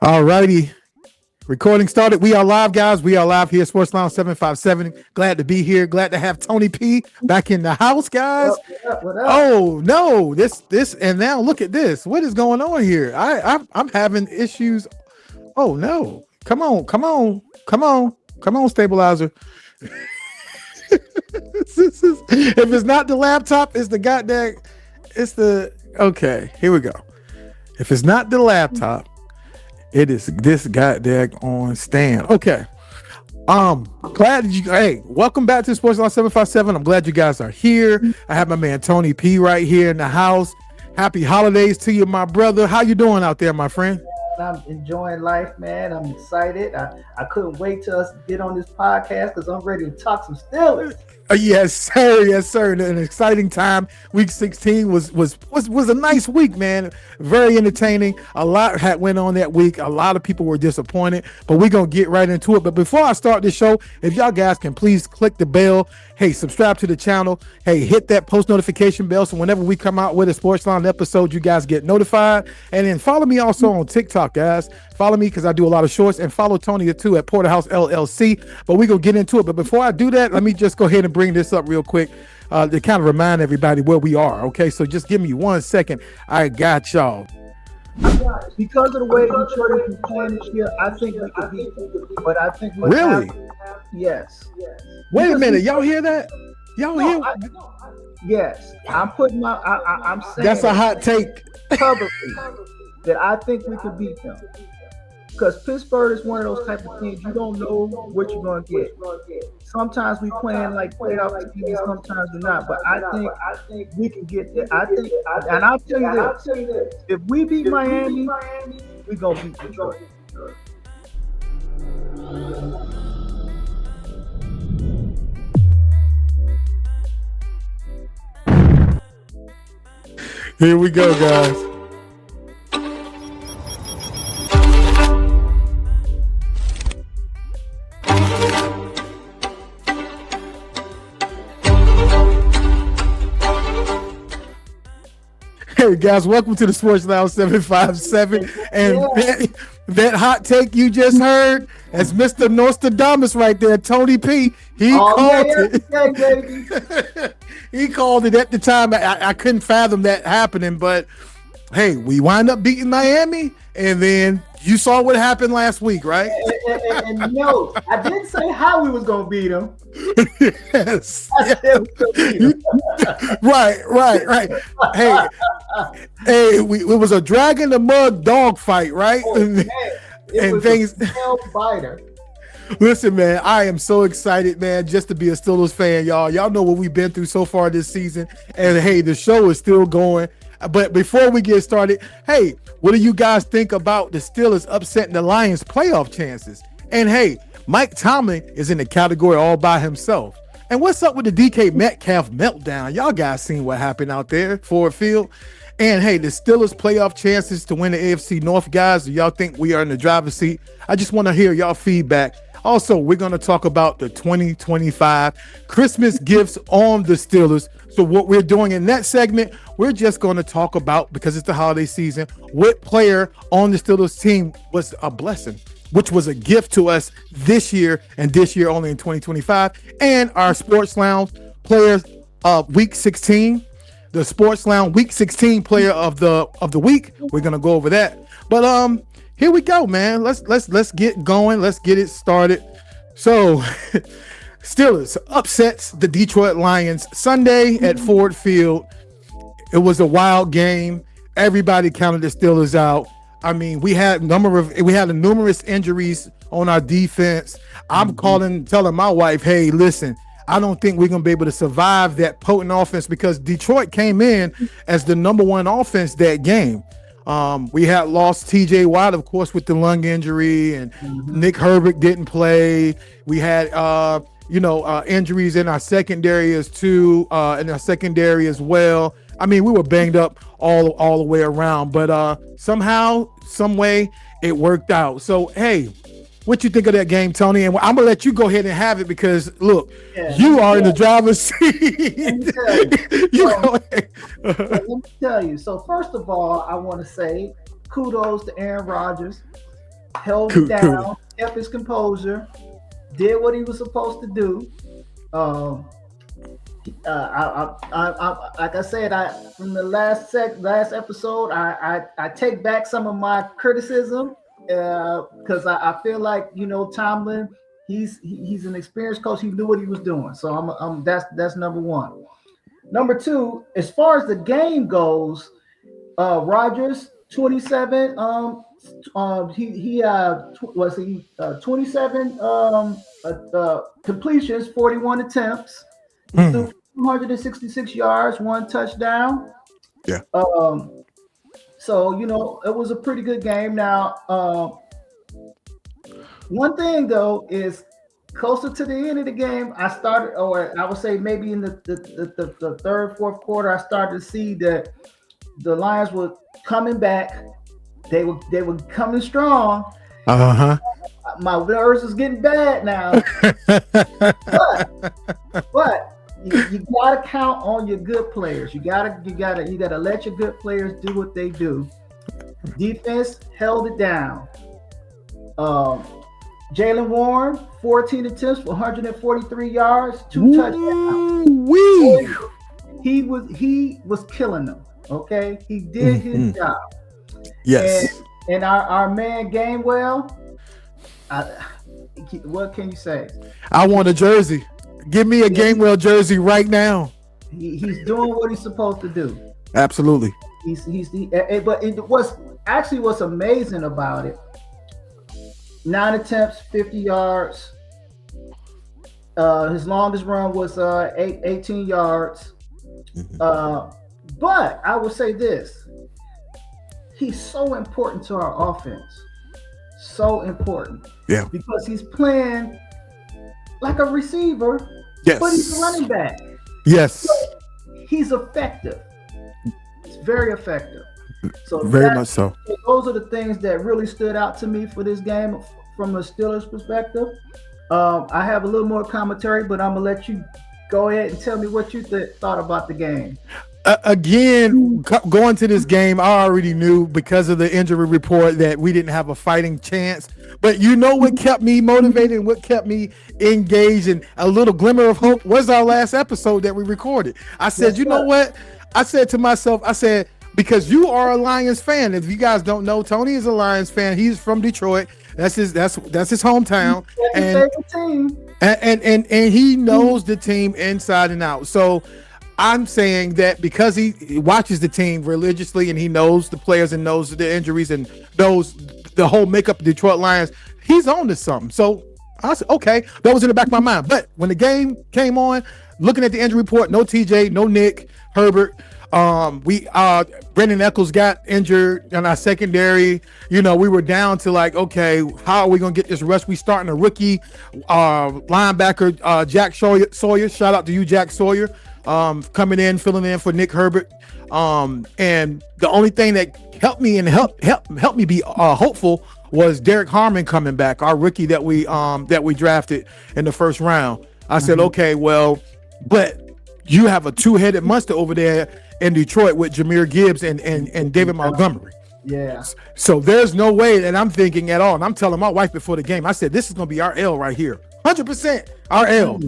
All righty. Recording started. We are live, guys. We are live here, Sports Lounge 757. Glad to be here. Glad to have Tony P back in the house, guys. What up? Oh no, this, and now look at this. What is going on here? I'm having issues. Oh no. Come on, stabilizer. If it's not the laptop, it's the goddamn it's the okay, here we go. If it's not the laptop, it is this goddamn on stand. Okay. Glad you. Hey, welcome back to Sports Line 757. I'm glad you guys are here. I have my man Tony P right here in the house. Happy holidays to you, my brother. How you doing out there, my friend? I'm enjoying life, man. I'm excited. I couldn't wait till us to get on this podcast because I'm ready to talk some Steelers. Yes, sir. Yes, sir. An exciting time. Week 16 was a nice week, man. Very entertaining. A lot had went on that week. A lot of people were disappointed, but we're gonna get right into it. But before I start this show, if y'all guys can please click the bell. Hey, subscribe to the channel. Hey, hit that post notification bell so whenever we come out with a Sports Line episode, you guys get notified. And then follow me also on TikTok, guys. Follow me because I do a lot of shorts, and follow Tony too at Porterhouse LLC. But we're gonna get into it. But before I do that, let me just go ahead and bring this up real quick to kind of remind everybody where we are. Okay, so just give me 1 second. I got y'all. Because of the way Detroit is playing this year, I think we could beat them. But I think Really? Yes. Wait a Because minute, y'all hear that? Y'all no, hear? yes. I'm putting I'm saying That's a hot take. publicly that I think we could beat them. Because Pittsburgh is one of those type of teams you don't know what you're gonna get. Sometimes we playing like playoff teams, sometimes we're not. But I think we can get there. I think, and I'll tell you this: if we beat Miami, we gonna beat Detroit. Here we go, guys. Hey guys, welcome to the Sports Lounge 757. And that hot take you just heard, as Mr. Nostradamus right there, Tony P. He called it. Yeah, baby. He called it at the time. I couldn't fathom that happening, but hey, we wind up beating Miami, and then you saw what happened last week, right? And no, I didn't say how we was gonna beat them. Yes. I said we gonna beat them. Right. Hey, it was a drag in the mud dog fight, right? Oh, man. It And was things. a nail biter. Listen, man, I am so excited, man, just to be a Steelers fan, y'all. Y'all know what we've been through so far this season, and hey, the show is still going. But before we get started, hey, what do you guys think about the Steelers upsetting the Lions' playoff chances? And hey, Mike Tomlin is in the category all by himself. And what's up with the DK Metcalf meltdown? Y'all guys seen what happened out there, Ford Field. And hey, the Steelers playoff chances to win the AFC North, guys. Do y'all think we are in the driver's seat? I just want to hear y'all feedback. Also, we're going to talk about the 2025 Christmas gifts on the Steelers. So what we're doing in that segment, we're just going to talk about, because it's the holiday season, what player on the Steelers team was a blessing, which was a gift to us this year, and this year only in 2025, and our Sports Lounge players of Week 16. The Sports Lounge Week 16 player of the week. We're gonna go over that. But here we go, man. Let's get going. Let's get it started. So Steelers upsets the Detroit Lions Sunday at Ford Field. It was a wild game. Everybody counted the Steelers out. I mean, we had numerous injuries on our defense. I'm telling my wife, hey, listen, I don't think we're going to be able to survive that potent offense, because Detroit came in as the number one offense that game. We had lost TJ Watt, of course, with the lung injury, and Nick Herbert didn't play. We had, injuries in our secondary as well. I mean, we were banged up all the way around, but somehow, some way, it worked out. So, hey, what you think of that game, Tony? And I'm gonna let you go ahead and have it, because look, you are in the driver's seat. Let me tell you. So first of all, I want to say kudos to Aaron Rodgers. held it down, kept his composure, did what he was supposed to do. Like I said, from the last episode, I take back some of my criticism because I feel like Tomlin, he's an experienced coach. He knew what he was doing. So that's number one. Number two, as far as the game goes, Rodgers 27. He 27 completions, 41 attempts. He threw 266 yards, 1 touchdown. Yeah. So it was a pretty good game. Now, one thing though is closer to the end of the game, I would say maybe in the third, fourth quarter, I started to see that the Lions were coming back. They were coming strong. My nerves is getting bad now. but you gotta count on your good players. You gotta let your good players do what they do. Defense held it down. Jaylen Warren, 14 attempts for 143 yards, 2 touchdowns. He was killing them. Okay, he did his job. Yes. And our man Gainwell, what can you say? I want a jersey. Give me a Gainwell jersey right now. He's doing what he's supposed to do. Absolutely. But what's amazing about it, 9 attempts, 50 yards. His longest run was 18 yards. But I will say this. He's so important to our offense. So important. Yeah. Because he's playing like a receiver, but he's a running back. Yes. So he's effective. It's very effective. So very much so. Those are the things that really stood out to me for this game from a Steelers perspective. I have a little more commentary, but I'm going to let you go ahead and tell me what you thought about the game. Again, going to this game, I already knew because of the injury report that we didn't have a fighting chance. But you know what kept me motivated and what kept me engaged and a little glimmer of hope was our last episode that we recorded. I said, you know what? I said to myself, because you are a Lions fan. If you guys don't know, Tony is a Lions fan. He's from Detroit. That's his hometown. And he knows the team inside and out. So I'm saying that because he watches the team religiously and he knows the players and knows the injuries and knows the whole makeup of Detroit Lions, he's on to something. So I said, okay, that was in the back of my mind. But when the game came on, looking at the injury report, no TJ, no Nick Herbert. Brendan Eccles got injured in our secondary. We were down to like, okay, how are we gonna get this rest? We starting a rookie linebacker, Jack Sawyer. Shout out to you, Jack Sawyer. Coming in, filling in for Nick Herbert. And the only thing that helped me and helped me be hopeful was Derek Harmon coming back, our rookie that we drafted in the first round. I said, okay, well, but you have a two-headed monster over there in Detroit with Jahmyr Gibbs and David Montgomery. Yeah. So there's no way that I'm thinking at all. And I'm telling my wife before the game, I said, this is going to be our L right here. 100% our L.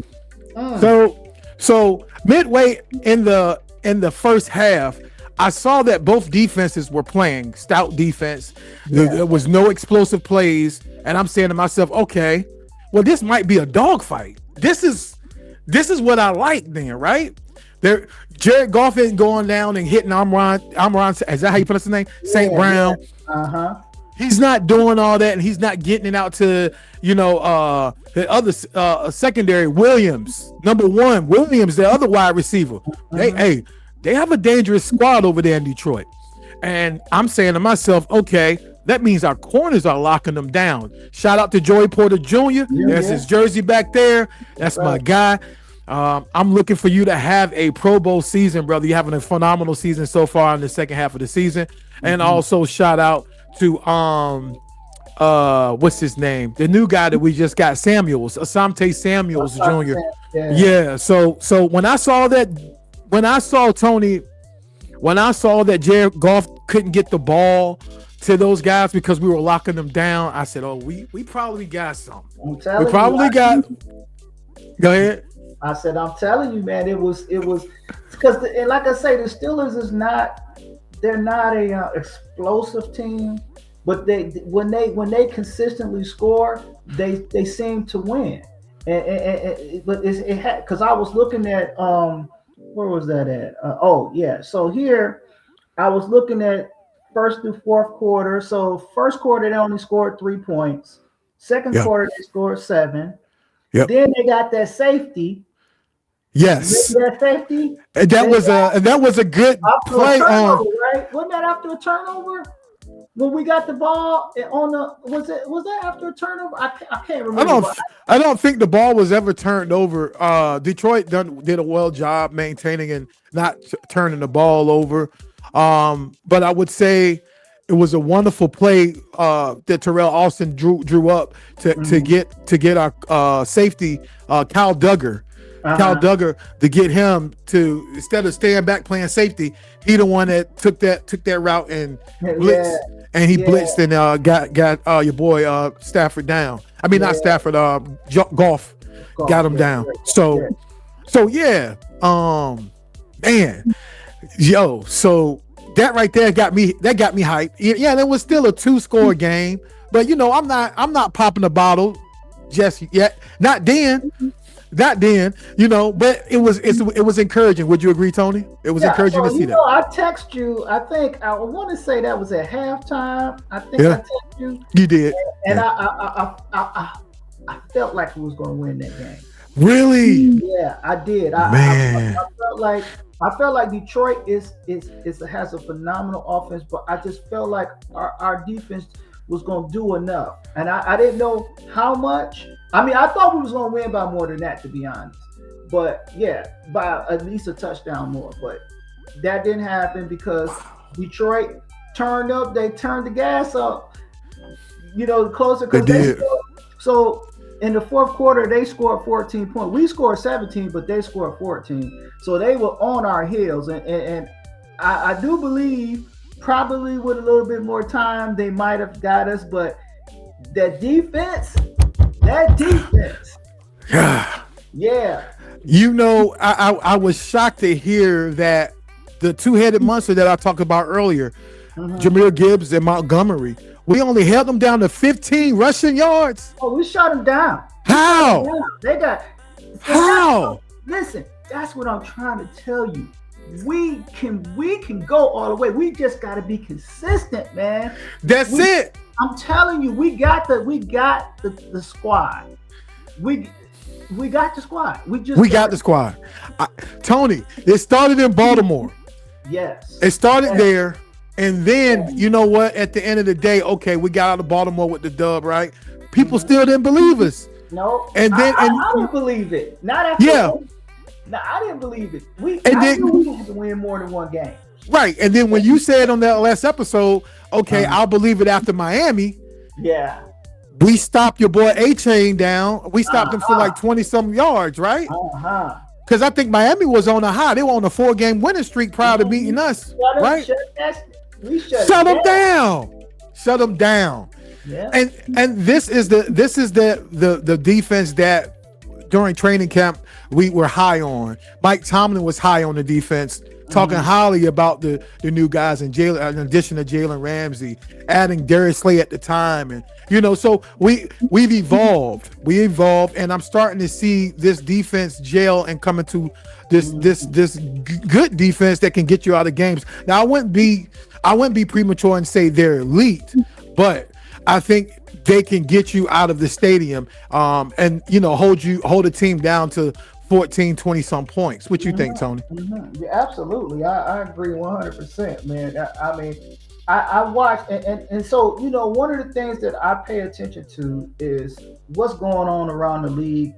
So midway in the first half, I saw that both defenses were playing stout defense. There was no explosive plays. And I'm saying to myself, okay, well, this might be a dogfight. This is what I like then, right? Jared Goff isn't going down and hitting Amron. Is that how you pronounce his name? St. Brown. He's not doing all that, and he's not getting it out to the other secondary. Williams, number one. Williams, the other wide receiver. They have a dangerous squad over there in Detroit, and I'm saying to myself, okay, that means our corners are locking them down. Shout out to Joey Porter Jr. There's his jersey back there. That's my guy. I'm looking for you to have a Pro Bowl season, brother. You're having a phenomenal season so far in the second half of the season. And also shout out to what's his name? The new guy that we just got, Asante Samuels Jr. Yeah. So when I saw that Jared Goff couldn't get the ball to those guys because we were locking them down. I said, "Oh, we probably got something. I'm We telling probably you. got." Go ahead. I said, I'm telling you, man, it was because, and like I say, the Steelers is not, they're not a explosive team, but when they consistently score, they seem to win. But it had, because I was looking at where was that at? Oh yeah, so here I was looking at first through fourth quarter. So first quarter they only scored 3 points. Second Yeah. quarter they scored 7. Yep. Then they got that safety. Yes. Remember that safety? And that was a good After a play turnover, on. right? Wasn't that after a turnover? When we got the ball on the, was that after a turnover? I can't remember. I don't think the ball was ever turned over. Detroit did a well job maintaining and not turning the ball over. But I would say it was a wonderful play that Terrell Austin drew up to get our safety Kyle Duggar. Kyle Duggar, to get him to, instead of staying back playing safety, he the one that took that route and blitzed, and he blitzed and got your boy Stafford down. I mean, not Stafford, Goff got him down. So yeah, man, yo, so that right there got me hyped. Yeah, there was still a 2-score game, but I'm not popping the bottle just yet. Not then, but it was encouraging. Would you agree, Tony? It was encouraging to see that. I text you. I think I want to say that was at halftime. I think I text you. You did, and I felt like we was going to win that game. Really? Yeah, I did. Man, I felt like Detroit has a phenomenal offense, but I just felt like our defense was going to do enough, and I didn't know how much. I mean, I thought we was going to win by more than that, to be honest. But yeah, by at least a touchdown more. But that didn't happen because Detroit turned up. They turned the gas up. Closer. They did. So in the fourth quarter, they scored 14 points. We scored 17, but they scored 14. So they were on our heels, and I do believe probably with a little bit more time they might have got us, but that defense. Yeah. I was shocked to hear that the two-headed monster that I talked about earlier, Jahmyr Gibbs and Montgomery, we only held them down to 15 rushing yards. Oh, we shut them down. How? How? Listen, that's what I'm trying to tell you. We can go all the way. We just got to be consistent, man. That's it. I'm telling you, we got the squad. We got the squad. We got the squad. Tony, it started in Baltimore. Yes. It started there, and then you know what? At the end of the day, okay, we got out of Baltimore with the dub, right? People still didn't believe us. No, and then I didn't believe it. Not after. Yeah. No, I didn't believe it. I knew we had to win more than one game. Right, and then when you said on that last episode, okay, I'll believe it after Miami. Yeah. We stopped your boy A-Chain down. We stopped him for like 20-some yards, right? Because I think Miami was on a high. They were on a 4-game winning streak prior to beating us, right? Shut them down. Shut them down. Yeah. And this is the defense that during training camp we were high on. Mike Tomlin was high on the defense, talking highly about the new guys, and in addition to Jalen Ramsey, adding Darius Slay at the time, and so we've evolved. And I'm starting to see this defense gel and come into this good defense that can get you out of games. Now I wouldn't be premature and say they're elite, but I think they can get you out of the stadium and hold a team down to 14, 20 some points. What you think, Tony? Yeah, absolutely. I agree 100%, man. I mean, I watch and so one of the things that I pay attention to is what's going on around the league.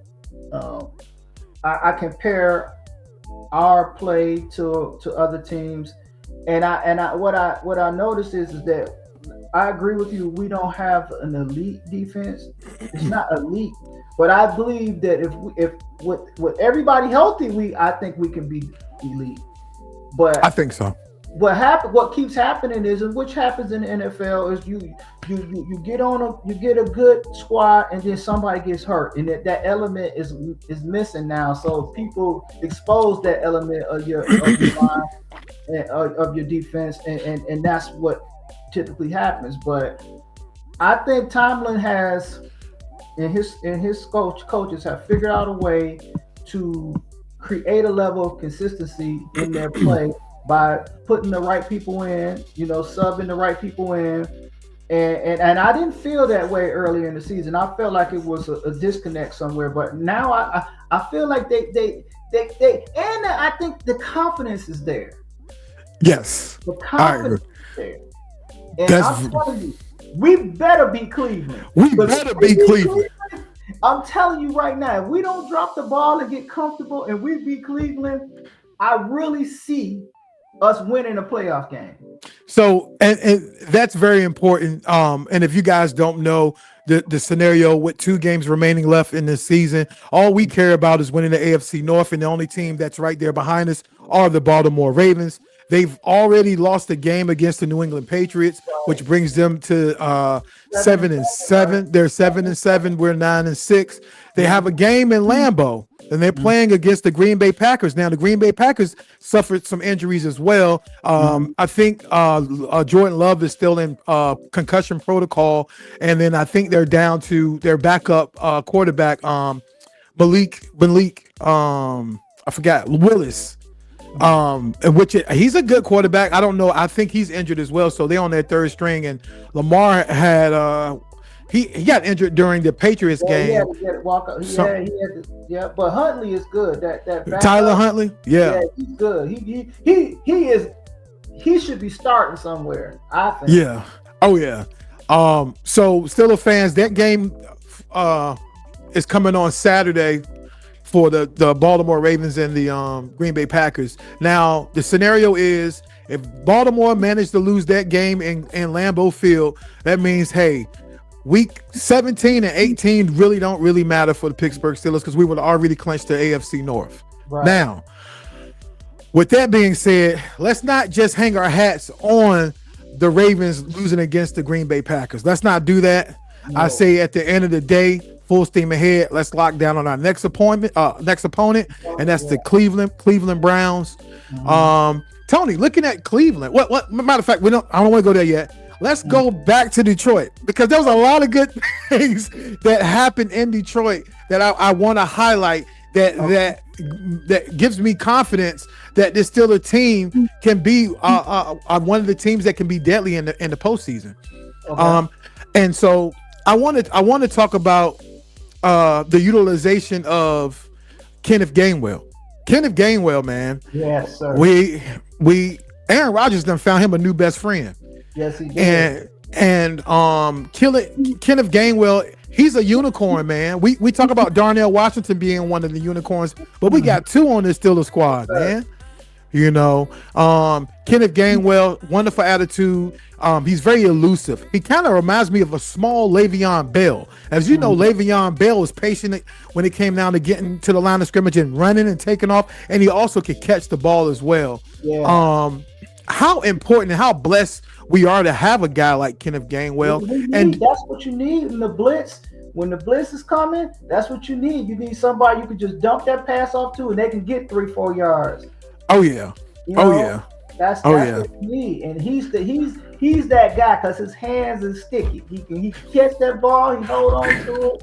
I compare our play to other teams, and what I notice is that I agree with you. We don't have an elite defense. It's not elite, but I believe that if with everybody healthy, I think we can be elite. But I think so. what keeps happening is, and which happens in the NFL, is you get a good squad, and then somebody gets hurt, and that element is missing now. So people expose that element of your line and of your defense, and that's what typically happens. But I think Tomlin has, and his coaches have figured out a way to create a level of consistency in their play by putting the right people in, subbing the right people in. And I didn't feel that way earlier in the season. I felt like it was a disconnect somewhere. But now I feel like they and I think the confidence is there. Yes. The confidence is there. And I'm telling you, we better beat Cleveland. We better beat Cleveland. I'm telling you right now, if we don't drop the ball and get comfortable and we beat Cleveland, I really see us winning a playoff game. So, and that's very important. And if you guys don't know the scenario with 2 games remaining left in this season, all we care about is winning the AFC North, and the only team that's right there behind us are the Baltimore Ravens. They've already lost a game against the New England Patriots, which brings them to 7-7. They're 7-7. We're 9-6. They have a game in Lambeau, and they're playing against the Green Bay Packers. Now, the Green Bay Packers suffered some injuries as well. I think Jordan Love is still in concussion protocol, and then I think they're down to their backup quarterback, Malik. I forgot, Willis. He's a good quarterback. I don't know. I think he's injured as well. So they're on their 3rd string, and Lamar had he got injured during the Patriots game. He had to get walk up. But Huntley is good. That Tyler Huntley, yeah, he's good. He should be starting somewhere, I think. Yeah. Oh yeah. So Steelers fans, that game is coming on Saturday for the Baltimore Ravens and the Green Bay Packers. Now, the scenario is, if Baltimore managed to lose that game in Lambeau Field, that means, hey, week 17 and 18 don't really matter for the Pittsburgh Steelers, because we would have already clinched the AFC North. Right. Now, with that being said, let's not just hang our hats on the Ravens losing against the Green Bay Packers. Let's not do that. No. I say at the end of the day, full steam ahead. Let's lock down on our next opponent, and that's the Cleveland Browns. Tony, looking at Cleveland, what matter of fact, I don't want to go there yet. Let's go back to Detroit, because there was a lot of good things that happened in Detroit that I want to highlight that gives me confidence that this Steelers team can be one of the teams that can be deadly in the postseason. Okay. And so I want to talk about the utilization of Kenneth Gainwell. Kenneth Gainwell, man. Yes, sir. Aaron Rodgers done found him a new best friend. Yes, he did. And Kenneth Gainwell, he's a unicorn, man. We talk about Darnell Washington being one of the unicorns, but we got 2 on this Steelers squad, man. Kenneth Gainwell, wonderful attitude. He's very elusive. He kind of reminds me of a small Le'Veon Bell. As you know, Le'Veon Bell was patient when it came down to getting to the line of scrimmage and running and taking off, and he also could catch the ball as well. Yeah. How important and how blessed we are to have a guy like Kenneth Gainwell. And that's what you need in the blitz. When the blitz is coming, that's what you need. You need somebody you can just dump that pass off to, and they can get 3-4 yards. Oh yeah. That's what you need. And he's that guy, because his hands is sticky. He can catch that ball, he hold on to it.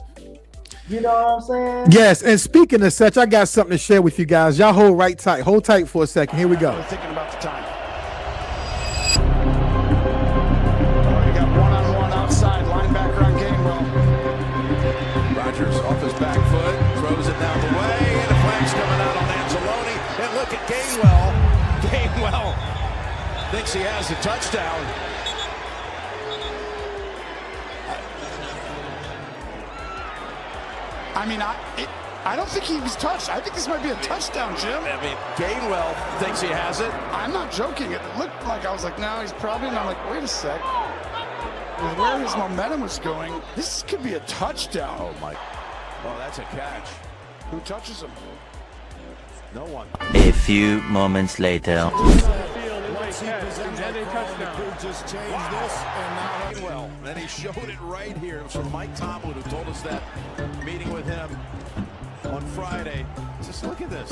You know what I'm saying? Yes, and speaking of such, I got something to share with you guys. Y'all hold tight. Hold tight for a second. Here we go. We're thinking about the time. You got one-on-one outside, linebacker on Gainwell. Rodgers off his back foot, throws it down the way, and the flag's coming out on Anzalone. And look at Gainwell. Gainwell thinks he has a touchdown. I mean, I don't think he was touched. I think this might be a touchdown, Jim. I mean, Gainwell thinks he has it. I'm not joking. It looked like, I was like, no, he's probably, and I'm like, wait a sec. With where his momentum was going, this could be a touchdown. Oh, my. Oh, that's a catch. Who touches him? No one. A few moments later. And a touchdown. Just changed this, and now well, and he showed it right here. It was from Mike Tomlin who told us that meeting with him on Friday. Just look at this.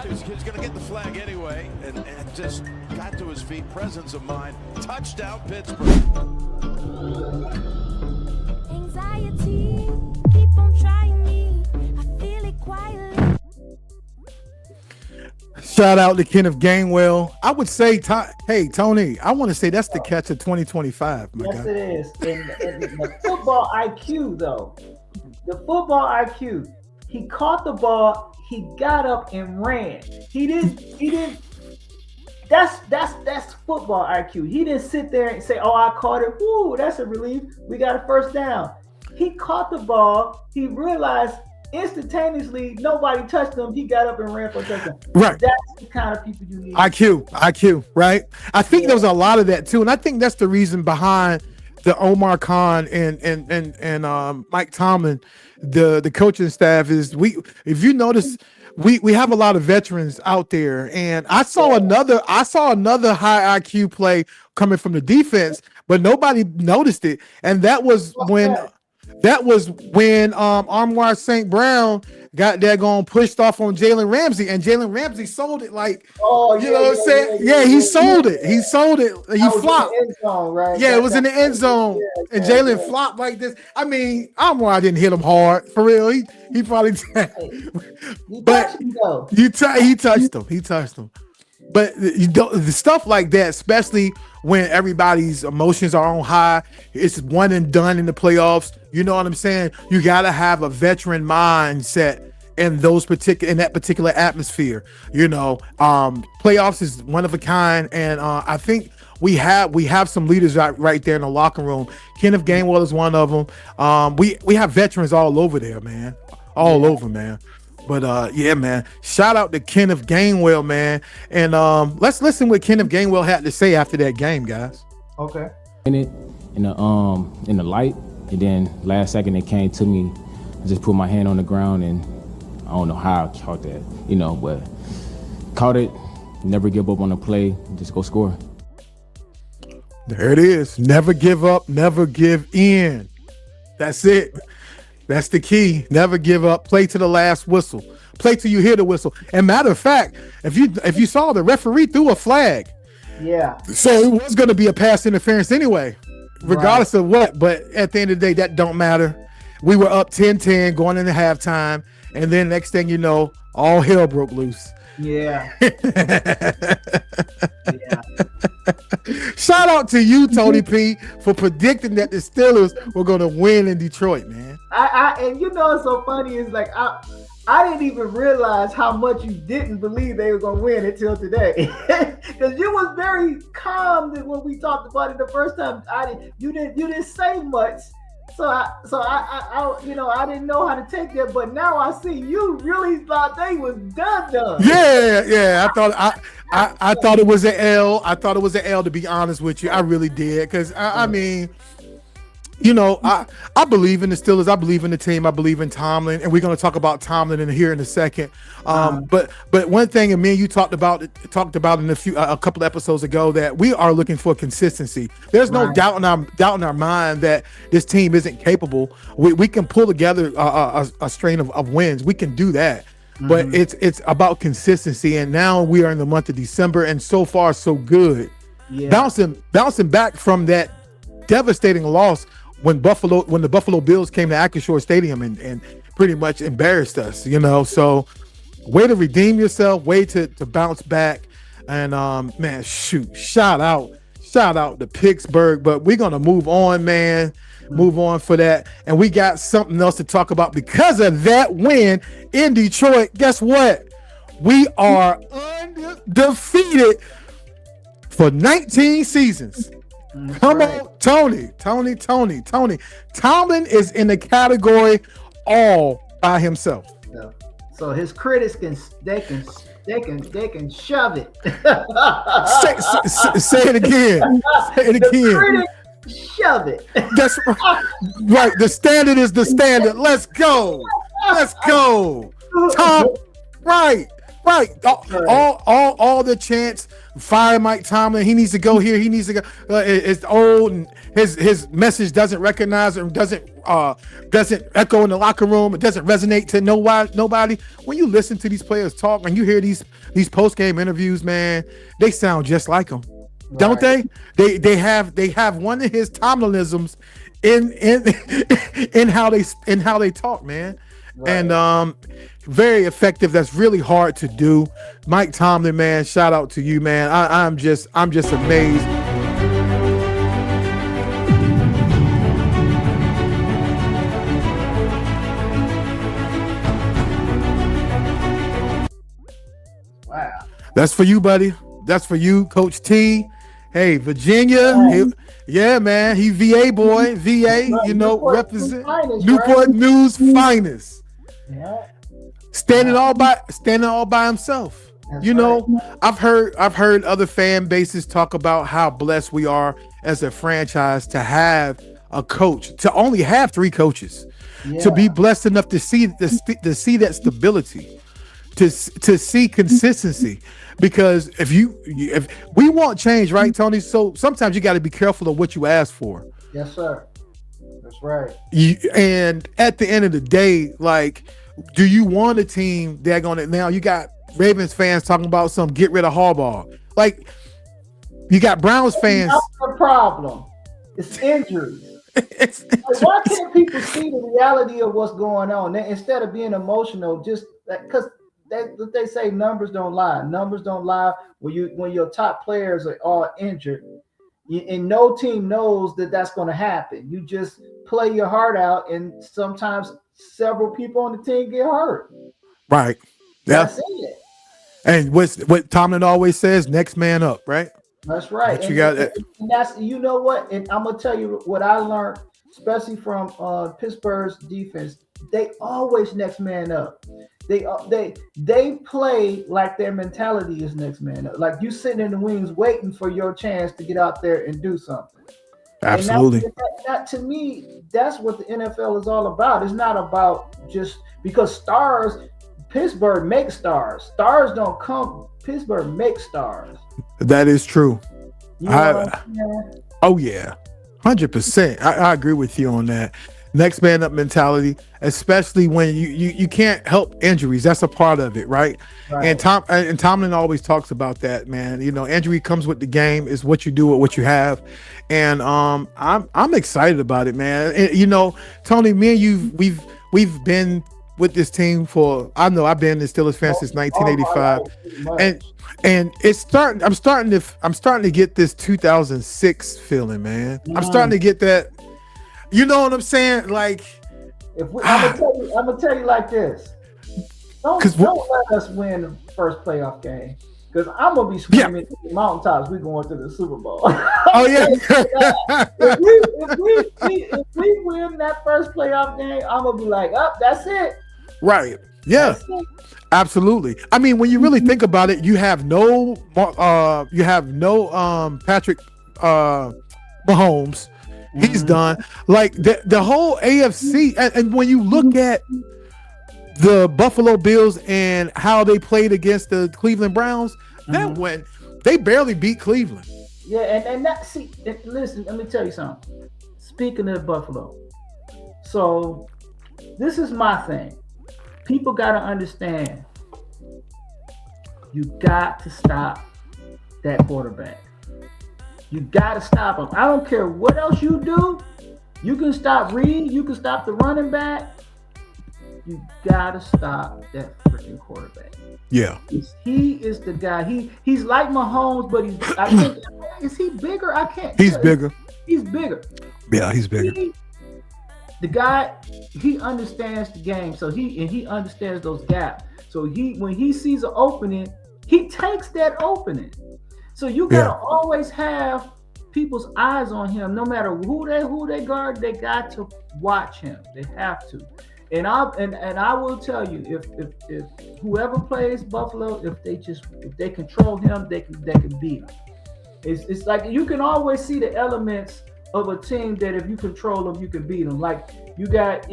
He's going to get the flag anyway, and just got to his feet. Presence of mind. Touchdown, Pittsburgh. Anxiety, keep on trying me. I feel it quietly. Shout out to Kenneth Gainwell. I would say, hey, Tony, I want to say that's the catch of 2025. My yes, God. it is. And the football IQ, though, the football IQ, he caught the ball, he got up and ran. He didn't. That's football IQ. He didn't sit there and say, "Oh, I caught it. Woo, that's a relief. We got a first down." He caught the ball. He realized instantaneously nobody touched him. He got up and ran for a touchdown. Right. That's the kind of people you need. IQ, right? I think there was a lot of that too, and I think that's the reason behind the Omar Khan and Mike Tomlin, the coaching staff is if you notice, we have a lot of veterans out there, and I saw another high IQ play coming from the defense, but nobody noticed it, and that was when Armoire St. Brown got daggone pushed off on Jalen Ramsey, and Jalen Ramsey sold it like, you know what I'm saying? Yeah, he sold it. He sold it. He flopped. End zone, right? Yeah, it was in the end zone, and Jalen flopped like this. I mean, Armoire didn't hit him hard for real. He probably, but he touched him. He touched him. But the stuff like that, especially when everybody's emotions are on high, it's one and done in the playoffs. You know what I'm saying? You got to have a veteran mindset in that particular atmosphere. You know, playoffs is one of a kind, and I think we have some leaders right there in the locker room. Kenneth Gainwell is one of them. We have veterans all over there, man. All over, man. But yeah, man, shout out to Kenneth Gainwell, man. And let's listen what Kenneth Gainwell had to say after that game, guys. Okay. In the light, and then last second it came to me. I just put my hand on the ground, and I don't know how I caught that, but caught it. Never give up on the play. Just go score. There it is. Never give up. Never give in. That's it. That's the key. Never give up. Play to the last whistle. Play till you hear the whistle. And matter of fact, if you saw, the referee threw a flag. Yeah. So it was going to be a pass interference anyway, regardless of what. But at the end of the day, that don't matter. We were up 10-10 going into halftime, and then next thing you know, all hell broke loose. Yeah. Shout out to you, Tony P, for predicting that the Steelers were going to win in Detroit, man. And what's so funny is like I didn't even realize how much you didn't believe they were going to win until today, because you was very calm when we talked about it the first time. You didn't say much. So I didn't know how to take that, but now I see you really thought they was done. Yeah. I thought it was an L. I thought it was an L, to be honest with you. I really did, because I mean, I believe in the Steelers. I believe in the team. I believe in Tomlin, and we're going to talk about Tomlin here in a second. But one thing, and me and you talked about in a couple episodes ago, that we are looking for consistency. There's no doubt in our mind that this team isn't capable. We can pull together a strain of wins. We can do that. But it's about consistency, and now we are in the month of December, and so far so good. Yeah. Bouncing back from that devastating loss when the Buffalo Bills came to Acrisure Stadium and pretty much embarrassed us, So way to redeem yourself, way to bounce back, and man, shout out to Pittsburgh. But we're gonna move on, man. Move on for that, and we got something else to talk about because of that win in Detroit. Guess what? We are undefeated for 19 seasons. Come on, Tony. Tomlin is in the category all by himself. So his critics can shove it. Say it again. The critics shove it. That's right. The standard is the standard. Let's go. Tom. Right. All the chants fire Mike Tomlin. He needs to go here. He needs to go. It's old, and his message doesn't recognize or doesn't echo in the locker room. It doesn't resonate to nobody. When you listen to these players talk and you hear these post game interviews, man, they sound just like him, don't they? They have one of his Tomlinisms in how they talk, man. Right. And very effective. That's really hard to do. Mike Tomlin, man, shout out to you, man. I'm just amazed. Wow. That's for you, buddy. That's for you, Coach T. Hey, Virginia. Yeah, man. He VA boy. VA, represent Newport News finest. Yeah. Standing all by himself. That's right. I've heard other fan bases talk about how blessed we are as a franchise to have a coach, to only have 3 coaches, to be blessed enough to see that stability, to see consistency. Because if we want change, right, Tony? So sometimes you got to be careful of what you ask for. Yes, sir. That's right. And at the end of the day, like, do you want a team that gonna now? You got Ravens fans talking about some get rid of Harbaugh. Like, you got Browns fans. That's the problem. It's injuries. Why can't people see the reality of what's going on instead of being emotional? Just because they say numbers don't lie. Numbers don't lie. When your top players are all injured, and no team knows that that's going to happen. You just play your heart out, and sometimes several people on the team get hurt. Right. Yeah. That's it. And what Tomlin always says, next man up, right? That's right. And that's what, and I'm gonna tell you what I learned, especially from Pittsburgh's defense. They always next man up. They play like their mentality is next man up. Like you sitting in the wings waiting for your chance to get out there and do something. Absolutely. That to me, that's what the NFL is all about. It's not about just because Pittsburgh makes stars. Stars don't come. Pittsburgh makes stars. That is true. Oh yeah, 100%. I agree with you on that. Next man up mentality, especially when you can't help injuries. That's a part of it, right? And Tomlin always talks about that, man. Injury comes with the game. Is what you do with what you have, and I'm excited about it, man. And, Tony, me and you, we've been with this team for, I've been the Steelers fan since 1985, and it's starting. I'm starting to get this 2006 feeling, man. I'm starting to get that. You know what I'm saying? Like, I'm gonna tell you like this. Don't let us win the first playoff game, because I'm gonna be screaming to the mountaintops. We're going to the Super Bowl. Oh yeah. if we win that first playoff game, I'm gonna be like, that's it. Right. Yeah. Absolutely. I mean, when you really think about it, you have no Patrick Mahomes. He's done. Like the whole AFC, and when you look at the Buffalo Bills and how they played against the Cleveland Browns, that went, they barely beat Cleveland. Yeah, and that, listen, let me tell you something. Speaking of Buffalo, so this is my thing. People got to understand, you got to stop that quarterback. You got to stop him. I don't care what else you do. You can stop Reed. You can stop the running back. You got to stop that freaking quarterback. Yeah. He is the guy. He's like Mahomes, but is he bigger? I can't. He's bigger. He's bigger. Yeah, he's bigger. The guy, he understands the game, so he understands those gaps. So when he sees an opening, he takes that opening. So you gotta always have people's eyes on him, no matter who they guard. They got to watch him. They have to. And I will tell you, if whoever plays Buffalo, if they control him, they can beat him. It's like you can always see the elements of a team that if you control them, you can beat them. Like you got,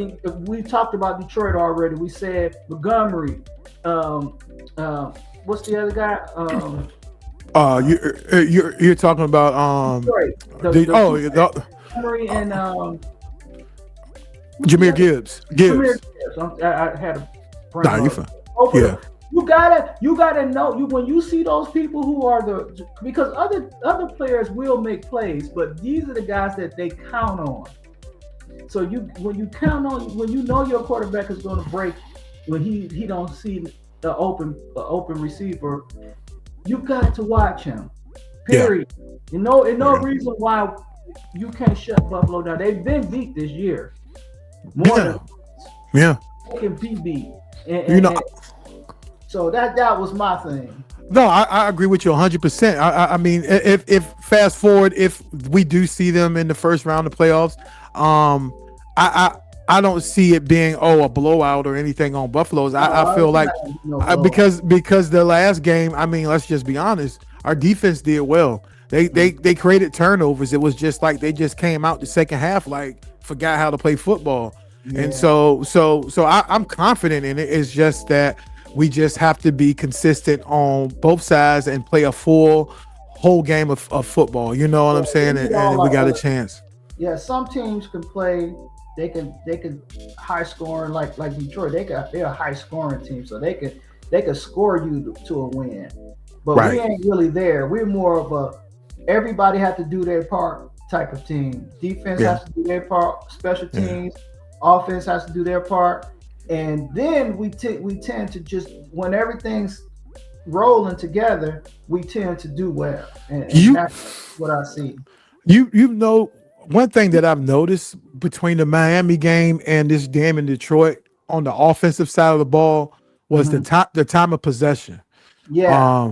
we talked about Detroit already. We said Montgomery. What's the other guy? You're talking about Sorry, Montgomery and Jameer Gibbs. Jameer Gibbs. I had a brain. Nah, you fine. Yeah. You gotta know when you see those people who are because other players will make plays, but these are the guys that they count on. So when you know your quarterback is going to break when he don't see the open receiver, you got to watch him. Period. Yeah. No reason why you can't shut Buffalo down. They've been beat this year. They can be beat. So that was my thing. No, I agree with you 100%. I mean, if fast forward, if we do see them in the first round of playoffs, I don't see it being a blowout or anything on Buffalo's. I feel like because the last game, I mean, let's just be honest, our defense did well. They created turnovers. It was just like they just came out the second half like forgot how to play football. Yeah. And so I'm confident in it. It's just that we just have to be consistent on both sides and play a whole game of football. You know what I'm saying? And we got a chance. Yeah, some teams can play. They can high scoring like Detroit. They're a high scoring team, so they could score you to a win. But we ain't really there. We're more of everybody have to do their part type of team. Defense has to do their part. Special teams, offense has to do their part, and then we tend to just when everything's rolling together, we tend to do well, and that's what I see. You know. One thing that I've noticed between the Miami game and this game in Detroit on the offensive side of the ball was the time of possession. Yeah.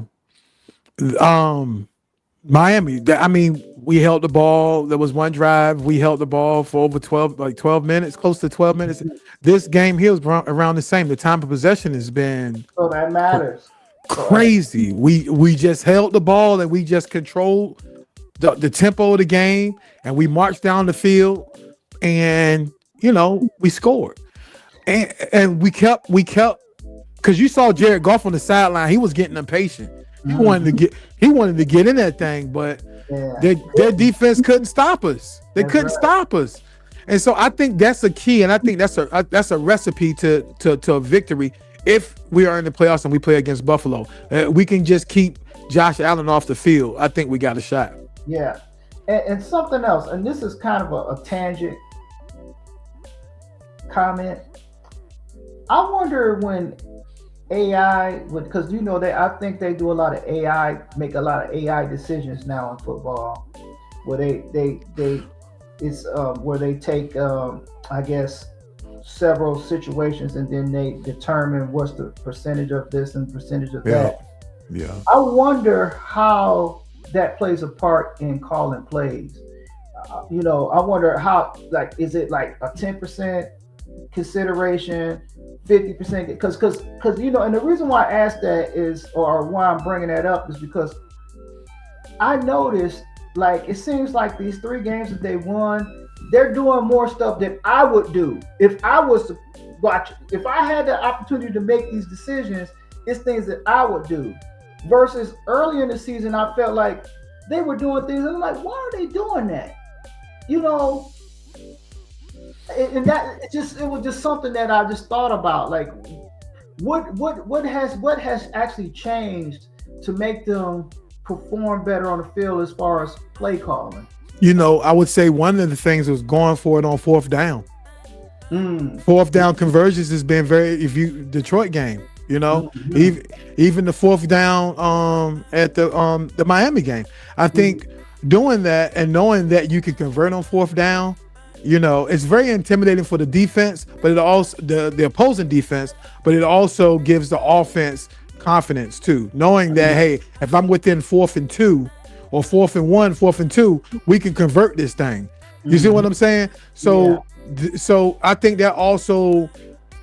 Miami, I mean, we held the ball. There was one drive. We held the ball for over 12 minutes, close to 12 minutes. This game here was around the same. The time of possession has been so that matters. Crazy. We just held the ball and we just controlled the tempo of the game, and we marched down the field, and we scored, and we kept because you saw Jared Goff on the sideline. He was getting impatient. He wanted to get in that thing, but their defense couldn't stop us. They couldn't stop us, and so I think that's a key, and I think that's a recipe to a victory if we are in the playoffs and we play against Buffalo. We can just keep Josh Allen off the field. I think we got a shot. Yeah, and something else, and this is kind of a tangent comment. I wonder when AI because I think they do a lot of AI, make a lot of AI decisions now in football, where where they take I guess several situations and then they determine what's the percentage of this and percentage of that. Yeah. I wonder how that plays a part in calling plays. I wonder how, is it like a 10% consideration, 50%? Because and the reason why I asked that is, or why I'm bringing that up is because I noticed, it seems like these 3 games that they won, they're doing more stuff that I would do if I was to watch. If I had the opportunity to make these decisions, it's things that I would do. Versus earlier in the season, I felt like they were doing things. And I'm like, why are they doing that? And that it was just something that I just thought about. Like, what has actually changed to make them perform better on the field as far as play calling? I would say one of the things was going for it on 4th down. 4th down conversions has been Detroit game. Even the 4th down at the Miami game. I think doing that and knowing that you can convert on 4th down, it's very intimidating for the defense, but it also the opposing defense, but it also gives the offense confidence too, knowing that hey, if I'm within 4th and 2 or 4th and 1, 4th and 2, we can convert this thing. You see what I'm saying? So I think that also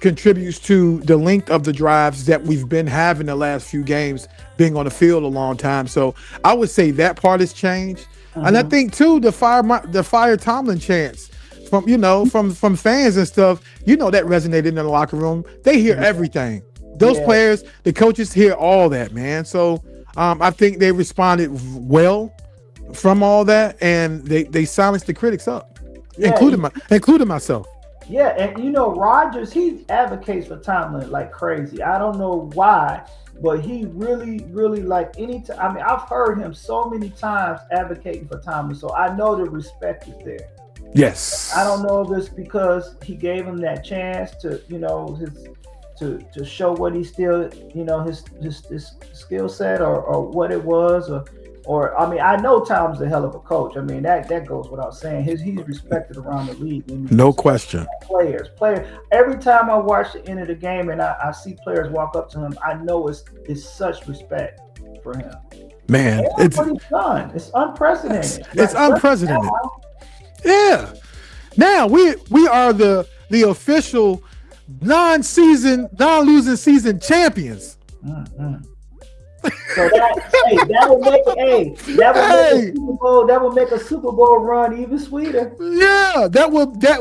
contributes to the length of the drives that we've been having the last few games, being on the field a long time. So I would say that part has changed. And I think too, the fire Tomlin chants from fans and stuff, that resonated in the locker room. They hear everything. Those players, the coaches hear all that, man. So I think they responded well from all that, and they silenced the critics up, including myself. Yeah, and you know, Rodgers, he advocates for Tomlin like crazy. I don't know why, but he really, really like anytime. I mean, I've heard him so many times advocating for Tomlin, so I know the respect is there. Yes. I don't know if it's because he gave him that chance to, you know, to show what he still, you know, his skill set or what it was, or I mean, I know Tom's a hell of a coach. I mean, that goes without saying. He's respected around the league. I mean, no question. Players. Every time I watch the end of the game and I see players walk up to him, I know it's such respect for him. Man, it's what he's done. It's unprecedented. It's unprecedented. Yeah. Now we are the official non-losing season champions. Mm-hmm. So that will make a Super Bowl run even sweeter. Yeah, that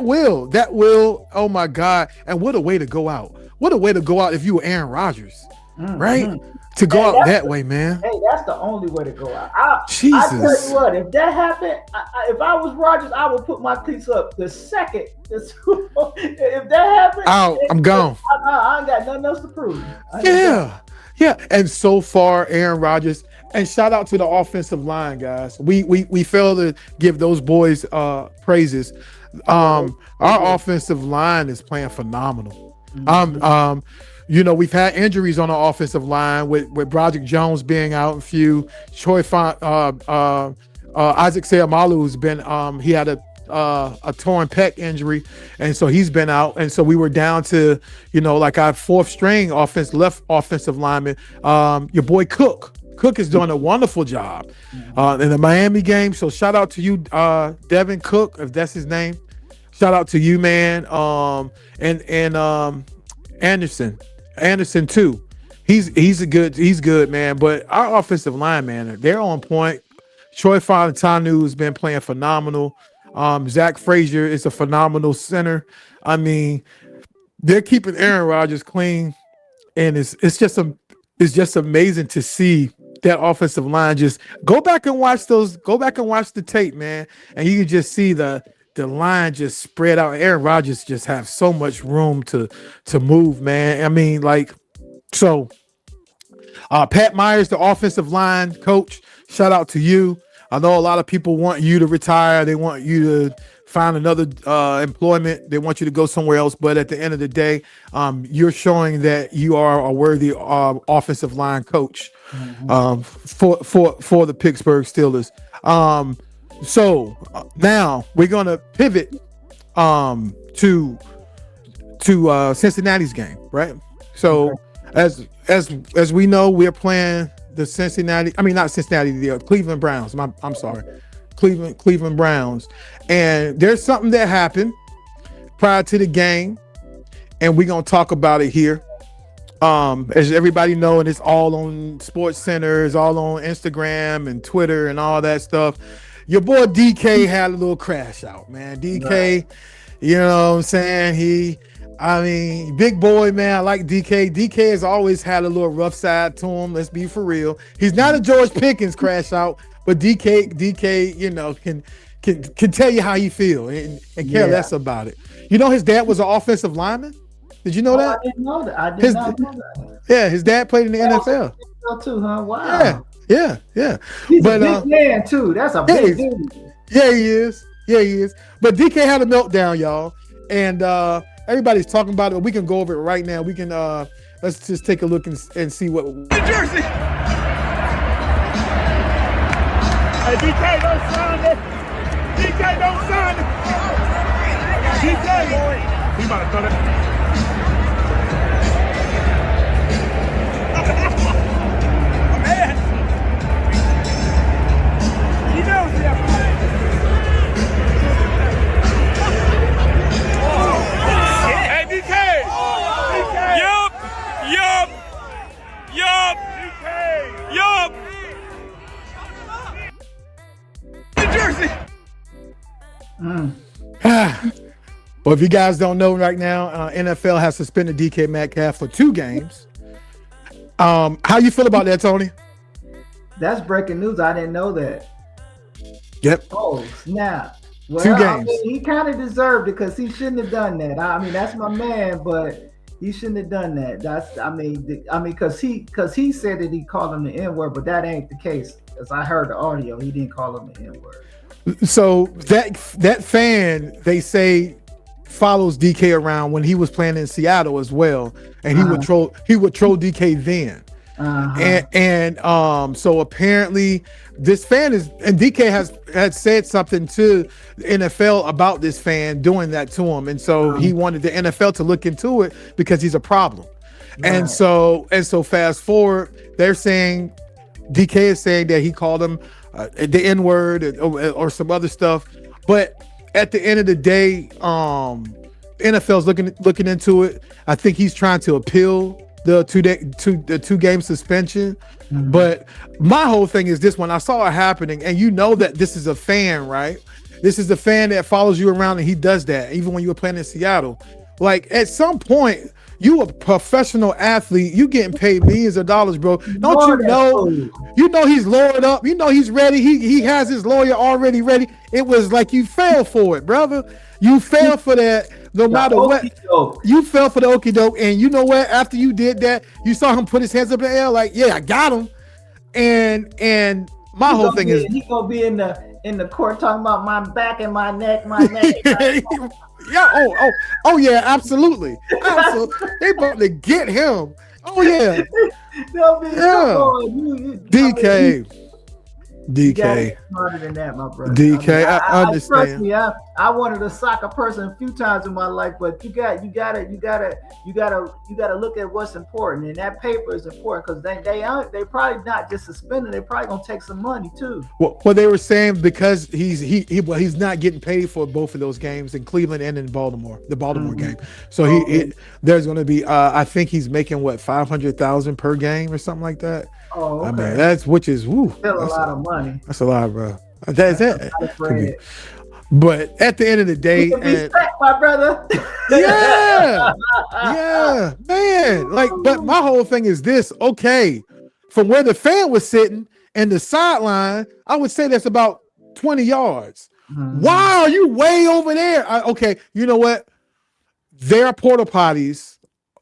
will. Oh my God! And what a way to go out! What a way to go out if you were Aaron Rodgers, right? To go out that way, man. Hey, that's the only way to go out. Jesus. I tell you what, if that happened, if I was Rodgers, I would put my cleats up the second. If that happened, I'm gone. I ain't got nothing else to prove. Yeah. And so far, Aaron Rodgers, and shout out to the offensive line, guys. We fail to give those boys praises. Our offensive line is playing phenomenal. You know, we've had injuries on the offensive line with Broderick Jones being out, and few. Isaac Seumalo's been he had a torn pec injury, and so he's been out, and so we were down to, you know, like our fourth string left offensive lineman, your boy Cook is doing a wonderful job in the Miami game. So shout out to you, Devin Cook, if that's his name. Shout out to you, man. And Anderson too. He's good, man. But our offensive line, man, they're on point. Troy Fautanu has been playing phenomenal. Zach Frazier is a phenomenal center. I mean, they're keeping Aaron Rodgers clean, and it's just amazing to see that offensive line. Just go back and watch the tape, man, and you can just see the line just spread out. Aaron Rodgers just have so much room to move, man. I mean, like, so Pat Myers, the offensive line coach, shout out to you. I know a lot of people want you to retire. They want you to find another employment. They want you to go somewhere else. But at the end of the day, you're showing that you are a worthy offensive line coach for the Pittsburgh Steelers. So now we're gonna pivot to Cincinnati's game, right? So as we know, we're playing the Cleveland Browns. I'm sorry, Cleveland Browns. And there's something that happened prior to the game, and we're gonna talk about it here. As everybody know, and it's all on Sports Center, it's all on Instagram and Twitter and all that stuff. Your boy DK had a little crash out, man. DK, you know what I'm saying? Big boy, man. I like DK. DK has always had a little rough side to him. Let's be for real. He's not a George Pickens crash out, but DK, you know, can tell you how he feel and care less about it. You know, his dad was an offensive lineman. Did you know that? I didn't know that. I did not know that. Yeah, his dad played in the NFL. Too, huh? Wow. Yeah. He's a big man too. That's a big dude. Yeah, he is. But DK had a meltdown, y'all, and everybody's talking about it. But we can go over it right now. We can let's just take a look and see what. New Jersey. Hey, DK, don't sign it. DK, don't sign it. DK, boy. He might have done it. Well, if you guys don't know right now, NFL has suspended DK Metcalf for 2 games. How you feel about that, Tony? That's breaking news. I didn't know that. Yep. Oh, snap. Well, 2 games. I mean, he kind of deserved it because he shouldn't have done that. I mean, that's my man, but he shouldn't have done that. Because he said that he called him the N-word, but that ain't the case. As I heard the audio, he didn't call him the N-word. So that fan, they say, follows DK around when he was playing in Seattle as well, and he would troll DK then. So apparently this fan and DK had said something to the NFL about this fan doing that to him, and so he wanted the NFL to look into it because he's a problem. Right. And so fast forward, they're saying DK is saying that he called him the N-word or some other stuff, but at the end of the day, NFL's looking into it. I think he's trying to appeal the 2-game suspension. Mm-hmm. But my whole thing is this: when I saw it happening, and you know that this is a fan, right? This is a fan that follows you around, and he does that even when you were playing in Seattle. Like, at some point, you a professional athlete, you getting paid millions of dollars, bro. Don't you know? You know he's lawyered up. You know he's ready. He has his lawyer already ready. It was like you fell for it, brother. You fell for that. No matter what, you fell for the okie doke, and you know what? After you did that, you saw him put his hands up in the air, like, "Yeah, I got him." And my whole thing is he gonna be in the court talking about my back and my neck. Yeah. Oh yeah. Absolutely. They about to get him. Oh yeah. DK. Smarter than that, my brother. DK, I understand. Trust me, I wanted a soccer person a few times in my life, but you gotta look at what's important, and that paper is important because they probably not just suspended, they probably gonna take some money too. Well, they were saying because he's not getting paid for both of those games in Cleveland and in Baltimore, the Baltimore game. So there's gonna be I think he's making what, $500,000 per game or something like that. Oh, okay. I mean, still a lot of money. That's a lot, bro. That's it. But at the end of the day, my brother. yeah, man. Like, but my whole thing is this. Okay, from where the fan was sitting and the sideline, I would say that's about 20 yards. Mm-hmm. Wow, you way over there. Okay, you know what? There are porta potties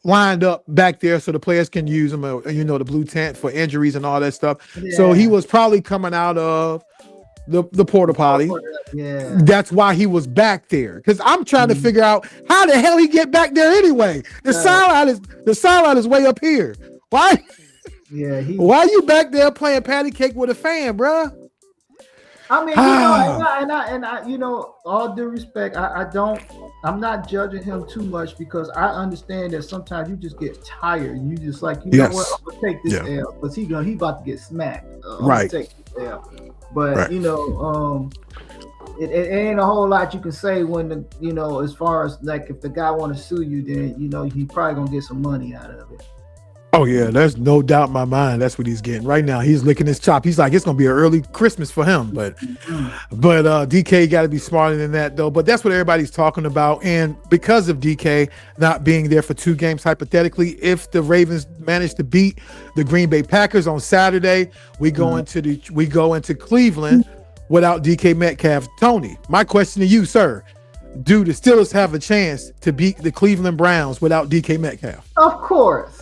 lined up back there so the players can use them, the blue tent for injuries and all that stuff. Yeah. So he was probably coming out of the porta potty. Yeah. That's why he was back there. Because I'm trying to figure out how the hell he get back there anyway. The sideline is way up here. Why? Yeah. Why are you back there playing patty cake with a fan, bruh? I mean, and all due respect, I'm not judging him too much because I understand that sometimes you just get tired. You just like, know what, I'm gonna take this L because he about to get smacked. Right. Take this L. But it ain't a whole lot you can say when as far as like if the guy want to sue you, then he probably gonna get some money out of it. Oh yeah, there's no doubt in my mind that's what he's getting right now. He's licking his chop. He's like, it's gonna be an early Christmas for him. But DK got to be smarter than that though. But that's what everybody's talking about. And because of DK not being there for 2 games, hypothetically, if the Ravens manage to beat the Green Bay Packers on Saturday, we go into Cleveland without DK Metcalf. Tony, my question to you, sir: do the Steelers have a chance to beat the Cleveland Browns without DK Metcalf? Of course.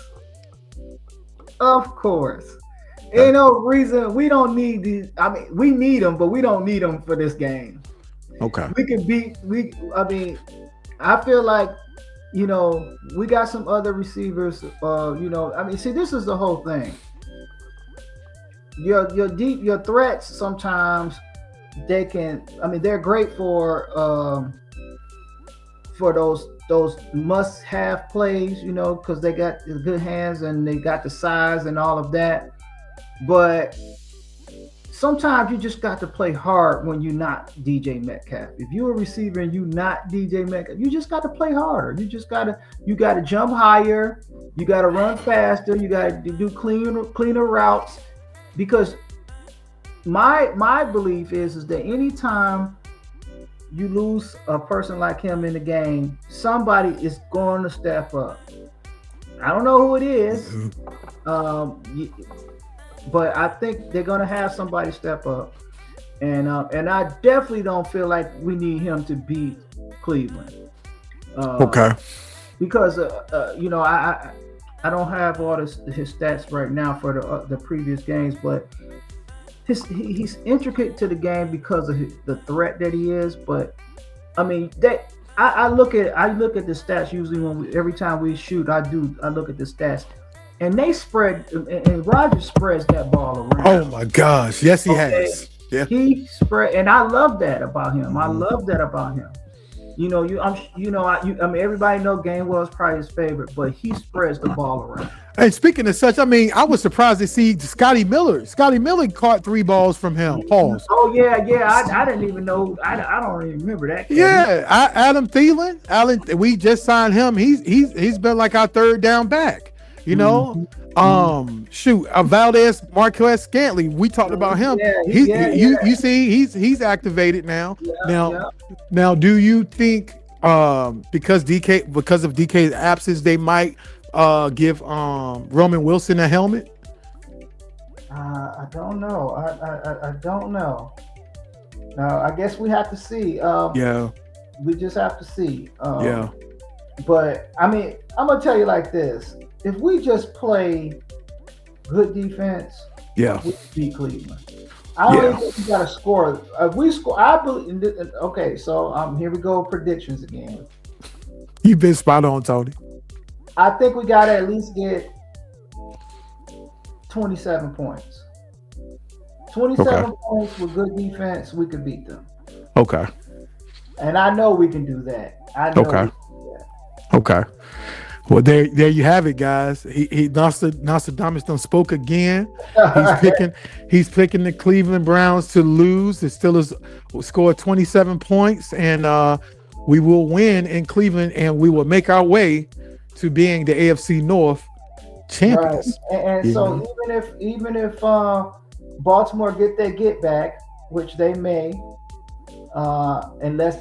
Ain't no reason we don't need these. I mean, we need them, but we don't need them for this game. Okay. We can beat. I feel like, we got some other receivers. See, this is the whole thing. Your threats sometimes they can. They're great for those must-have plays, because they got good hands and they got the size and all of that. But sometimes you just got to play hard when you're not DJ Metcalf. If you're a receiver and you're not DJ Metcalf, you just got to play harder. You got to jump higher. You got to run faster. You got to do cleaner routes. Because my belief is that anytime you lose a person like him in the game, somebody is going to step up. I don't know who it is. but I think they're gonna have somebody step up, and I definitely don't feel like we need him to beat Cleveland. Okay. Because you know, I don't have all his stats right now for the previous games, but he's intricate to the game because of the threat that he is. But I mean, I look at the stats usually every time we shoot. I look at the stats, and they spread, and Rodgers spreads that ball around. Oh my gosh, yes he has. Yeah, he spread, and I love that about him. I love that about him. You know, I mean, everybody know Gainwell is probably his favorite, but he spreads the ball around. And speaking of such, I mean, I was surprised to see Scotty Miller. Scotty Miller caught 3 balls from him. Pause. Oh yeah. I didn't even know. I don't even remember that. Yeah, Adam Thielen. We just signed him. He's been like our third down back. You know, Valdez Marquez Scantling. We talked about him. You see, he's activated now. Now, do you think because of DK's absence, they might give Roman Wilson a helmet? I don't know. I don't know. Now, I guess we have to see. We just have to see. But I mean, I'm gonna tell you like this: if we just play good defense, we beat Cleveland. I don't think we got to score. If we score, I believe. Okay, so here we go. Predictions again. You've been spot on, Tony. I think we got to at least get 27 points. 27 points with good defense, we could beat them. Okay. And I know we can do that. Okay. Well, there you have it, guys. Nostradamus done spoke again. He's picking the Cleveland Browns to lose. The Steelers will score 27 points, and we will win in Cleveland, and we will make our way to being the AFC North champions. Right. And so even if Baltimore get their get back, which they may, unless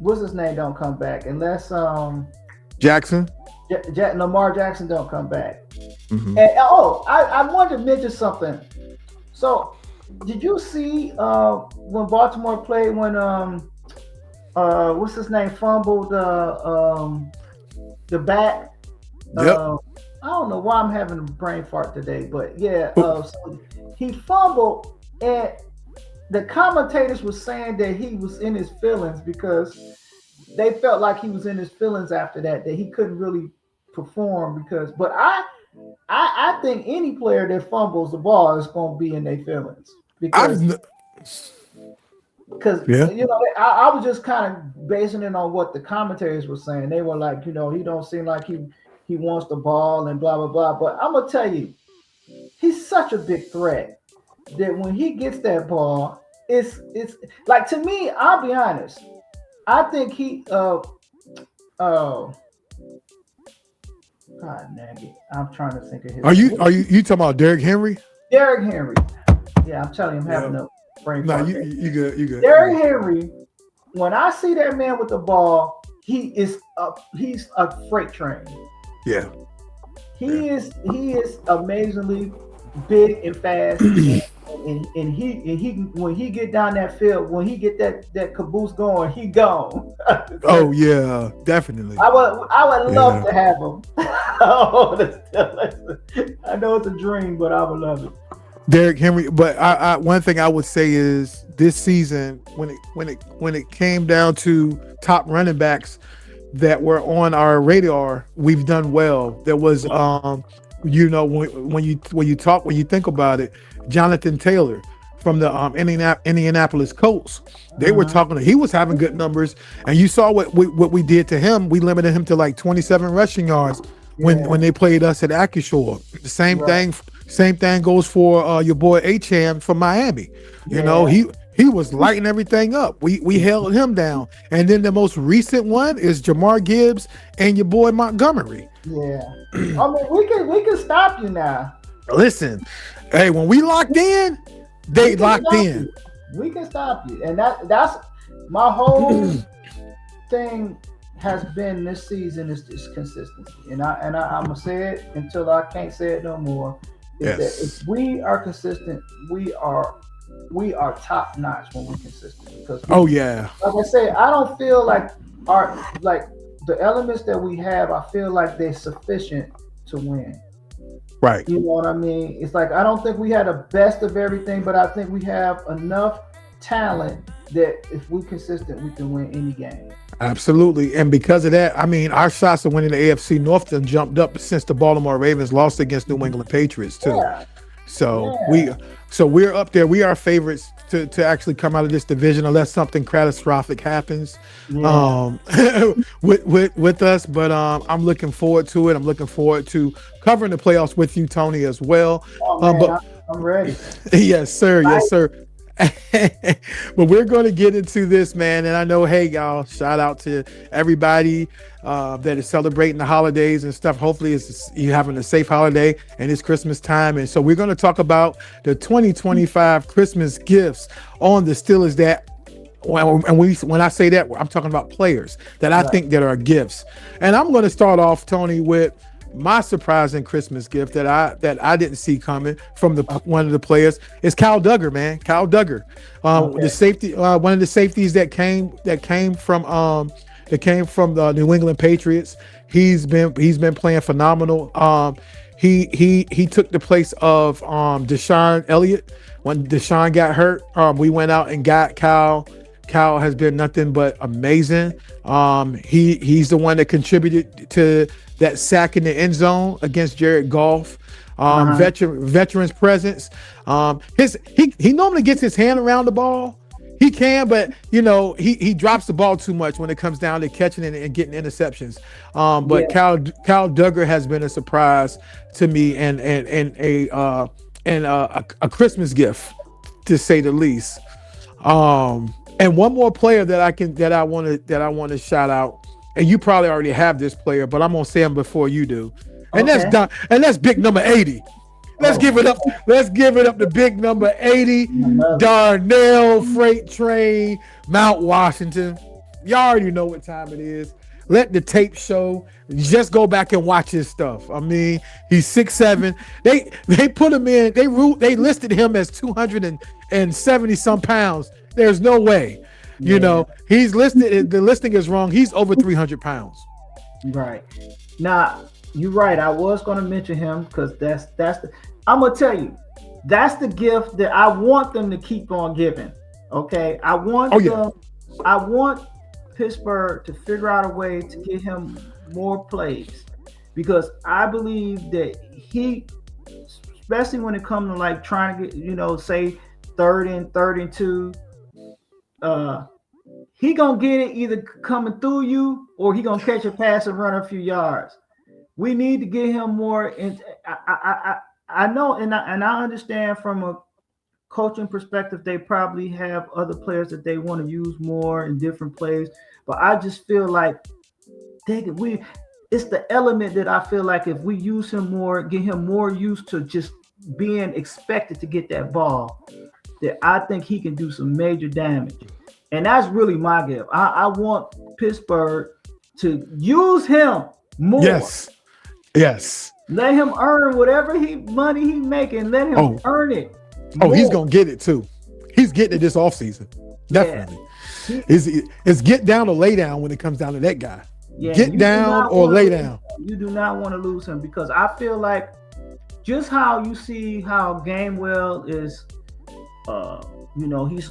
what's his name don't come back, unless Jackson, Lamar Jackson don't come back. Mm-hmm. And I wanted to mention something. So did you see when Baltimore played when what's his name fumbled the back? Yep. I don't know why I'm having a brain fart today, but so he fumbled, and the commentators were saying that he was in his feelings because they felt like he was in his feelings after that he couldn't really perform but I think any player that fumbles the ball is going to be in their feelings because you know, I was just kind of basing it on what the commentators were saying. They were like, you know, he don't seem like he wants the ball and blah blah blah. But I'm gonna tell you, he's such a big threat that when he gets that ball, it's like, to me, I'll be honest, I think he God dang it, I'm trying to think of his. Are you talking about Derrick Henry? Derrick Henry. Yeah, I'm telling you, I'm having a brain fart. No, you good. Derrick Henry, when I see that man with the ball, he's a freight train. Yeah. He is amazingly big and fast, and he when he get down that field, when he get that caboose going, he gone. Oh yeah, definitely. I would love to have him. I know it's a dream, but I would love it. Derrick Henry, but I one thing I would say is this season, when it came down to top running backs that were on our radar, we've done well. There was you know, when you think about it, Jonathan Taylor from the Indianapolis Colts, they were talking. He was having good numbers, and you saw what we did to him. We limited him to like 27 rushing yards when they played us at Acrisure. The same thing goes for your boy Achane from Miami. You know, he was lighting everything up. We held him down. And then the most recent one is Jamar Gibbs and your boy Montgomery. Yeah. I mean, we can stop you now. Listen, hey, when we locked in, they locked in. We can stop you. And that's my whole thing has been this season is consistency, and I'm gonna say it until I can't say it no more. Is that if we are consistent, we are top notch when we're consistent. Because like I say, I don't feel like the elements that we have. I feel like they're sufficient to win. Right. You know what I mean? It's like I don't think we had the best of everything, but I think we have enough talent that if we're consistent, we can win any game. Absolutely. And because of that, I mean, our shots of winning the AFC North done jumped up since the Baltimore Ravens lost against New England Patriots too. Yeah. So we're up there. We are favorites to actually come out of this division unless something catastrophic happens with us. But I'm looking forward to it. I'm looking forward to covering the playoffs with you, Tony, as well. Oh, man, I'm ready. Yes, sir. Yes, sir. But we're going to get into this, man. And I know, hey, y'all, shout out to everybody that is celebrating the holidays and stuff. Hopefully you're having a safe holiday and it's Christmas time. And so we're going to talk about the 2025 Christmas gifts on the Steelers when I say that, I'm talking about players that I think that are gifts. And I'm going to start off, Tony, with my surprising Christmas gift that I didn't see coming from one of the players is Kyle Duggar, man. Kyle Duggar, the safety, one of the safeties that came from the New England Patriots. He's been playing phenomenal. He took the place of Deshaun Elliott when Deshaun got hurt. We went out and got Kyle. Kyle has been nothing but amazing. He's the one that contributed to that sack in the end zone against Jared Goff. Veteran's presence. He normally gets his hand around the ball. He can, but he drops the ball too much when it comes down to catching it and getting interceptions. But Kyle Duggar has been a surprise to me and a Christmas gift, to say the least. And one more player that I want to shout out, and you probably already have this player, but I'm gonna say him before you do, and that's big number 80. Let's give it up. Let's give it up to big number 80, Darnell Freight Train, Mount Washington. Y'all already know what time it is. Let the tape show. Just go back and watch his stuff. I mean, he's 6'7". They put him in. They listed him as 270 some pounds. There's no way. He's listed. The listing is wrong. He's over 300 pounds. Right. Now, you're right. I was going to mention him because I'm going to tell you, that's the gift that I want them to keep on giving. Okay. I want Pittsburgh to figure out a way to get him more plays, because I believe that he, especially when it comes to like trying to get, say 3rd and 2, he gonna get it either coming through you or he gonna catch a pass and run a few yards. We need to get him more. And I know, and I understand from a coaching perspective, they probably have other players that they want to use more in different plays. But I just feel like it's the element that I feel like if we use him more, get him more used to just being expected to get that ball, that I think he can do some major damage. And that's really my gift. I want Pittsburgh to use him more. Yes. Let him earn whatever money he's making. Let him earn it. Oh, he's gonna get it too. He's getting it this offseason. Definitely. Yeah. It's get down or lay down when it comes down to that guy. Yeah, get down or lay down. You do not want to lose him, because I feel like just how you see how Gainwell is,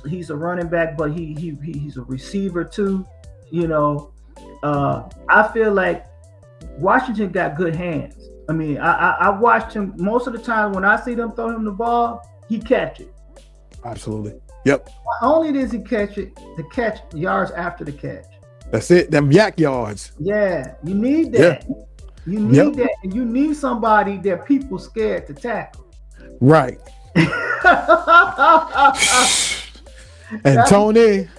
he's a running back, but he's a receiver too. I feel like Washington got good hands. I mean, I watched him most of the time. When I see them throw him the ball, he catch it. Absolutely. Yep. Not only does he catch it, the catch yards after the catch. That's it. Them yak yards. Yeah, you need that. Yeah. You need that, and you need somebody that people scared to tackle. Right. And Tony,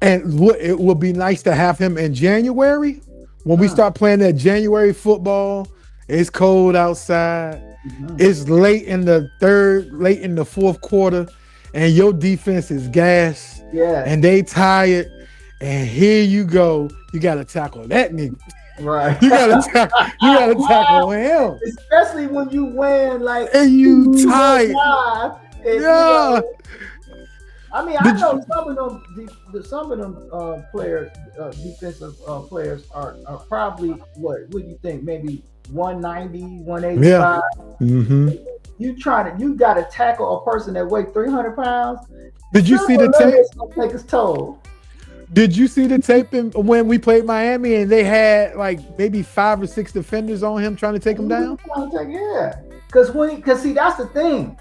and it would be nice to have him in January when we start playing that January football. It's cold outside. Mm-hmm. It's late in the fourth quarter, and your defense is gassed. Yeah. And they tired. And here you go. you got to tackle that nigga. Right. You got to tackle him. Especially when you win like And you tight. Yeah. I mean, I know some of them players, defensive players are probably what do you think? Maybe 190, 185. Yeah. Mm-hmm. You got to tackle a person that weighs 300 pounds. Did you see the tape? It's gonna take its toll. Did you see the tape when we played Miami and they had like maybe 5 or 6 defenders on him trying to take him down? Yeah, because see, that's the thing.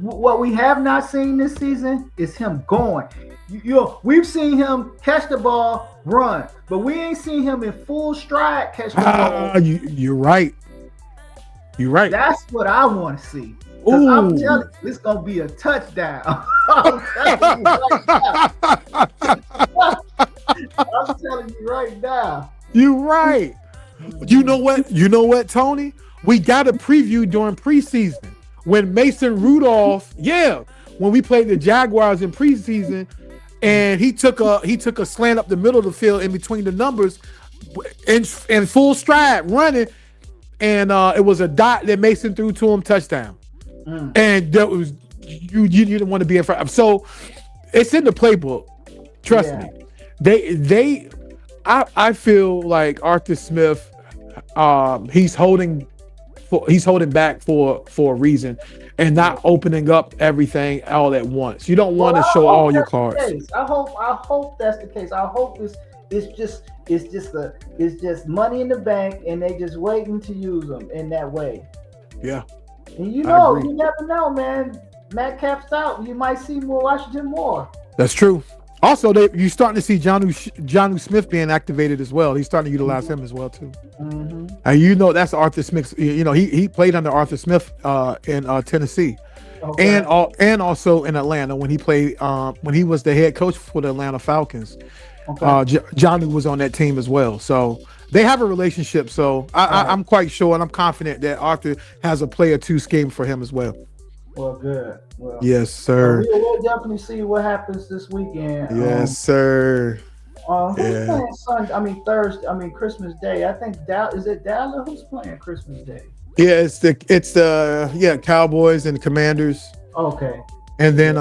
What we have not seen this season is him going. We've seen him catch the ball, run, but we ain't seen him in full stride catch the ball. You're right. You're right. That's what I want to see. I'm telling you, it's gonna be a touchdown. I'm telling you right now. You're right. You know what, Tony? We got a preview during preseason when Mason Rudolph, when we played the Jaguars in preseason, and he took a slant up the middle of the field in between the numbers, in full stride running, and it was a dot that Mason threw to him, touchdown. And that was you didn't want to be in front of. So it's in the playbook. Trust me. I feel like Arthur Smith, he's holding back for a reason and not opening up everything all at once. You don't want to show all your cards. I hope that's the case. I hope it's just money in the bank and they just waiting to use them in that way. Yeah. And you never know, man. Matt caps out. You might see Washington more. That's true. Also, you're starting to see Jonnu Smith being activated as well. He's starting to utilize him as well too. Mm-hmm. And that's Arthur Smith. He played under Arthur Smith in Tennessee, and also in Atlanta when he played when he was the head coach for the Atlanta Falcons. Okay. Jonnu was on that team as well. So they have a relationship. So I'm quite sure and I'm confident that Arthur has a player 2 scheme for him as well. Well, good. Well, yes, sir. We'll definitely see what happens this weekend. Yes, sir. Who's playing Sunday? Thursday. Christmas Day. I think is it Dallas? Who's playing Christmas Day? Yeah, it's the Cowboys and Commanders. Okay. And then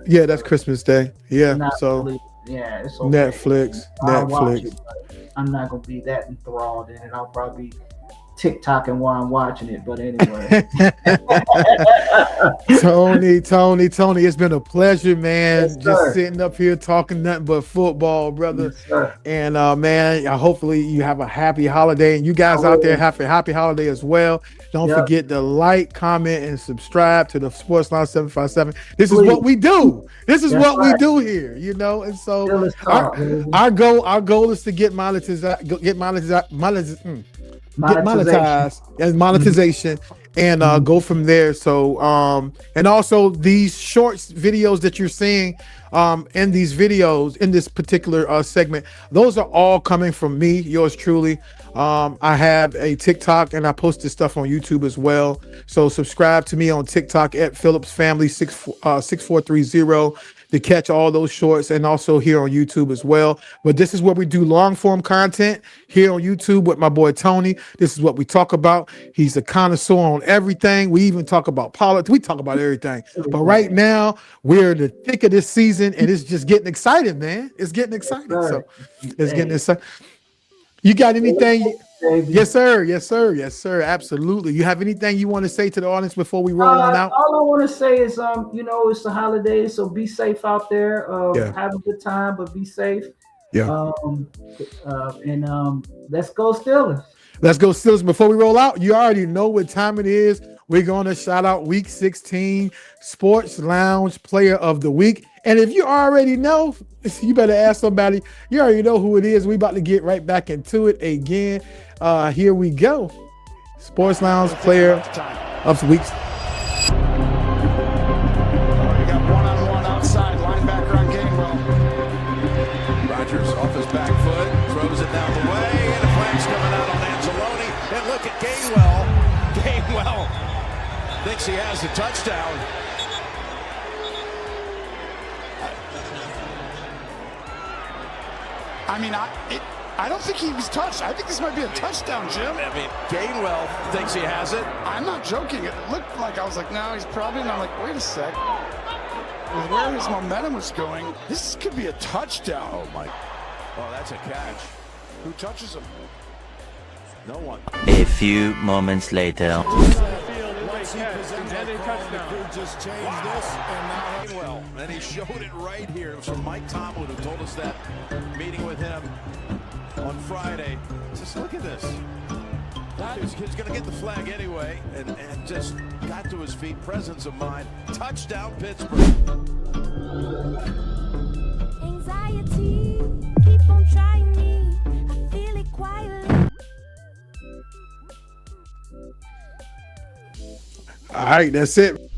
that's Christmas Day. Yeah. It's okay. Netflix. Watch it, but I'm not gonna be that enthralled in it. I'll probably TikToking while I'm watching it, but anyway. Tony, it's been a pleasure, man. Yes, just sitting up here talking nothing but football, brother. Yes, and man, hopefully you have a happy holiday, and you guys out there have a happy holiday as well. Don't forget to like, comment, and subscribe to the Sports Line 757. This is what we do. This is what we do here, and so our goal is to get monetization and go from there. So and also these shorts videos that you're seeing in these videos in this particular segment, those are all coming from me, yours truly. I have a TikTok and I post this stuff on YouTube as well. So subscribe to me on TikTok at Phillips Family 6430 to catch all those shorts, and also here on YouTube as well. But this is where we do long form content here on YouTube with my boy Tony. This is what we talk about. He's a connoisseur on everything. We even talk about politics. We talk about everything. But right now we're in the thick of this season and it's just getting excited, man. It's getting exciting. So it's getting exciting. You got anything? Yes, sir. Yes, sir. Yes, sir. Absolutely. You have anything you want to say to the audience before we roll on out? All I want to say is, it's the holidays, so be safe out there. Have a good time, but be safe. Yeah. And let's go Steelers. Let's go Steelers. Before we roll out, you already know what time it is. We're going to shout out Week 16 Sports Lounge Player of the Week. And if you already know, you better ask somebody. You already know who it is. We about to get right back into it again. Here we go. Sports Lounge Player of the Week. You got one-on-one outside linebacker on Gainwell. Rodgers off his back foot, throws it down the way, and a flag's coming out on Anzalone. And look at Gainwell. Gainwell thinks he has the touchdown. I don't think he was touched. I think this might be a touchdown, Jim. I mean, Gainwell thinks he has it. I'm not joking. It looked like I was like, no, he's probably not. I'm like, wait a sec. With where his momentum was going, this could be a touchdown. Oh, my. Oh, that's a catch. Who touches him? No one. A few moments later. Once he presents that call, the crew just changed this, and now Gainwell. And he showed it right here. It was from Mike Tomlin who told us that, meeting with him on Friday. Just look at this. He's going to get the flag anyway, and just got to his feet. Presence of mind. Touchdown, Pittsburgh. Anxiety, keep on trying me. I feel it quietly. All right, that's it.